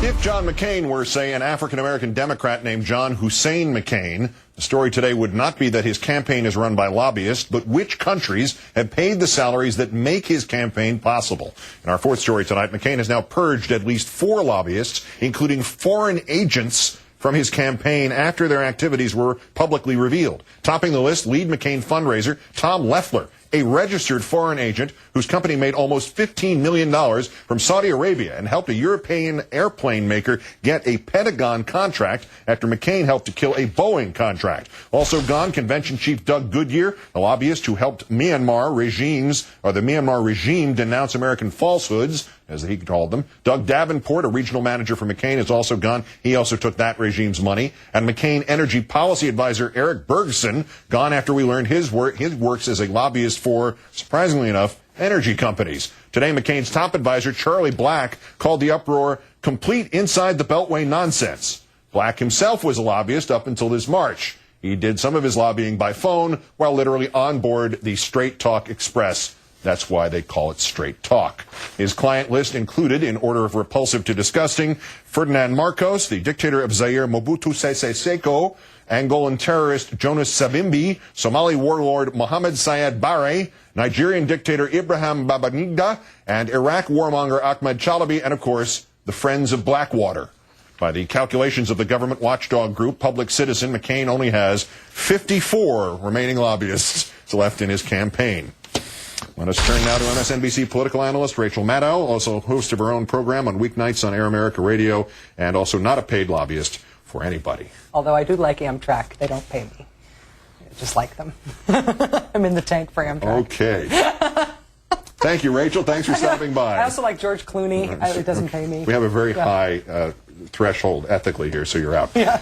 If John McCain were, say, an African-American Democrat named John Hussein McCain, the story today would not be that his campaign is run by lobbyists, but which countries have paid the salaries that make his campaign possible. In our fourth story tonight, McCain has now purged at least 4 lobbyists, including foreign agents, from his campaign after their activities were publicly revealed. Topping the list, lead McCain fundraiser Tom Leffler, a registered foreign agent whose company made almost $15 million from Saudi Arabia and helped a European airplane maker get a Pentagon contract after McCain helped to kill a Boeing contract. Also gone, convention chief Doug Goodyear, a lobbyist who helped the Myanmar regime denounce American falsehoods, as he called them. Doug Davenport, a regional manager for McCain, is also gone. He also took that regime's money. And McCain energy policy advisor Eric Bergson, gone after we learned his works as a lobbyist for, surprisingly enough, energy companies. Today, McCain's top advisor, Charlie Black, called the uproar complete inside the Beltway nonsense. Black himself was a lobbyist up until this March. He did some of his lobbying by phone while literally on board the Straight Talk Express. That's why they call it Straight Talk. His client list included, in order of repulsive to disgusting, Ferdinand Marcos, the dictator of Zaire Mobutu Sese Seko, Angolan terrorist Jonas Savimbi, Somali warlord Mohammed Syed Barre, Nigerian dictator Ibrahim Babangida, and Iraq warmonger Ahmed Chalabi, and of course, the Friends of Blackwater. By the calculations of the government watchdog group Public Citizen, McCain only has 54 remaining lobbyists left in his campaign. Let us turn now to MSNBC political analyst Rachel Maddow, also host of her own program on weeknights on Air America Radio, and also not a paid lobbyist for anybody. Although I do like Amtrak. They don't pay me. I just like them. I'm in the tank for Amtrak. Okay. Thank you, Rachel. Thanks for stopping by. I also like George Clooney. It doesn't pay me. We have a very high threshold ethically here, so you're out. Yeah.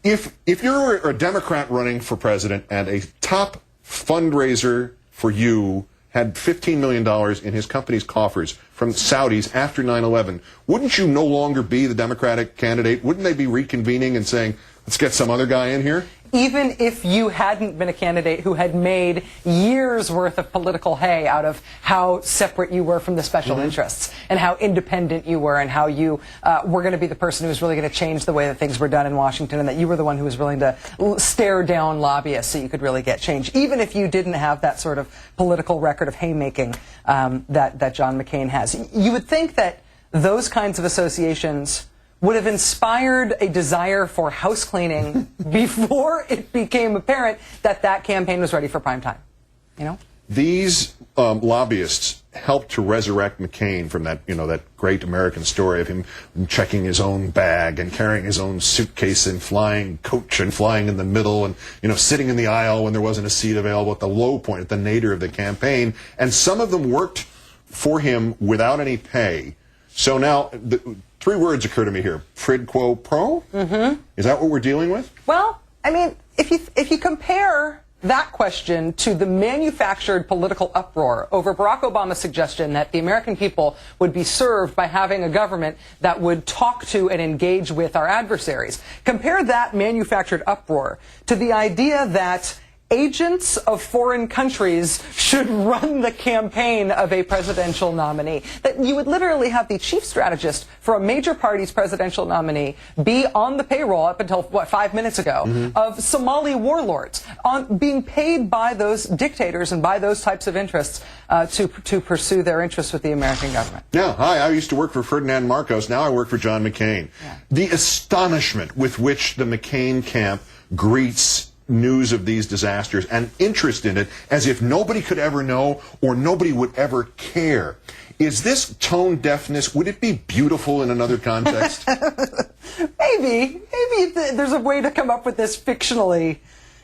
If you're a Democrat running for president and a top fundraiser for you had $15 million in his company's coffers from Saudis after 9/11, wouldn't you no longer be the Democratic candidate? Wouldn't they be reconvening and saying, let's get some other guy in here? Even if you hadn't been a candidate who had made years' worth of political hay out of how separate you were from the special interests and how independent you were and how you were going to be the person who was really going to change the way that things were done in Washington, and that you were the one who was willing to stare down lobbyists so you could really get change, even if you didn't have that sort of political record of haymaking that John McCain has. You would think that those kinds of associations would have inspired a desire for house cleaning before it became apparent that that campaign was ready for prime time. You know? These lobbyists helped to resurrect McCain from that, that great American story of him checking his own bag and carrying his own suitcase and flying coach and flying in the middle and, sitting in the aisle when there wasn't a seat available at the low point, at the nadir of the campaign. And some of them worked for him without any pay. So now, 3 words occur to me here. Quid quo pro? Mm-hmm. Is that what we're dealing with? Well, I mean, if you compare that question to the manufactured political uproar over Barack Obama's suggestion that the American people would be served by having a government that would talk to and engage with our adversaries, compare that manufactured uproar to the idea that agents of foreign countries should run the campaign of a presidential nominee. That you would literally have the chief strategist for a major party's presidential nominee be on the payroll up until, 5 minutes ago, of Somali warlords, being paid by those dictators and by those types of interests to pursue their interests with the American government. Yeah, hi, I used to work for Ferdinand Marcos. Now I work for John McCain. Yeah. The astonishment with which the McCain camp greets news of these disasters and interest in it as if nobody could ever know or nobody would ever care. Is this tone deafness, would it be beautiful in another context? Maybe there's a way to come up with this fictionally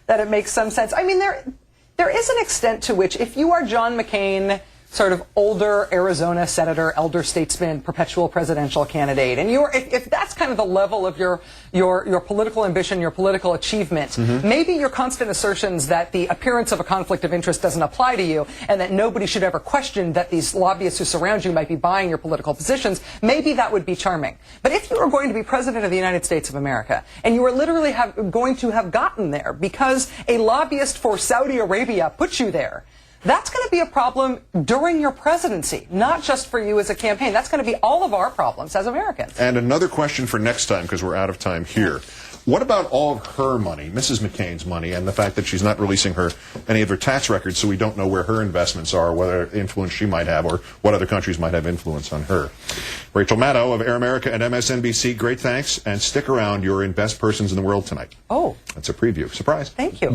that it makes some sense. I mean, there is an extent to which, if you are John McCain, sort of older Arizona senator, elder statesman, perpetual presidential candidate, and if that's kind of the level of your political ambition, your political achievement, maybe your constant assertions that the appearance of a conflict of interest doesn't apply to you and that nobody should ever question that these lobbyists who surround you might be buying your political positions, maybe that would be charming. But if you are going to be president of the United States of America and you are literally going to have gotten there because a lobbyist for Saudi Arabia put you there, that's going to be a problem during your presidency, not just for you as a campaign. That's going to be all of our problems as Americans. And another question for next time, because we're out of time here. What about all of her money, Mrs. McCain's money, and the fact that she's not releasing any of her tax records, so we don't know where her investments are, what influence she might have, or what other countries might have influence on her? Rachel Maddow of Air America and MSNBC, great thanks, and stick around. You're in Best Persons in the World tonight. Oh. That's a preview. Surprise. Thank you.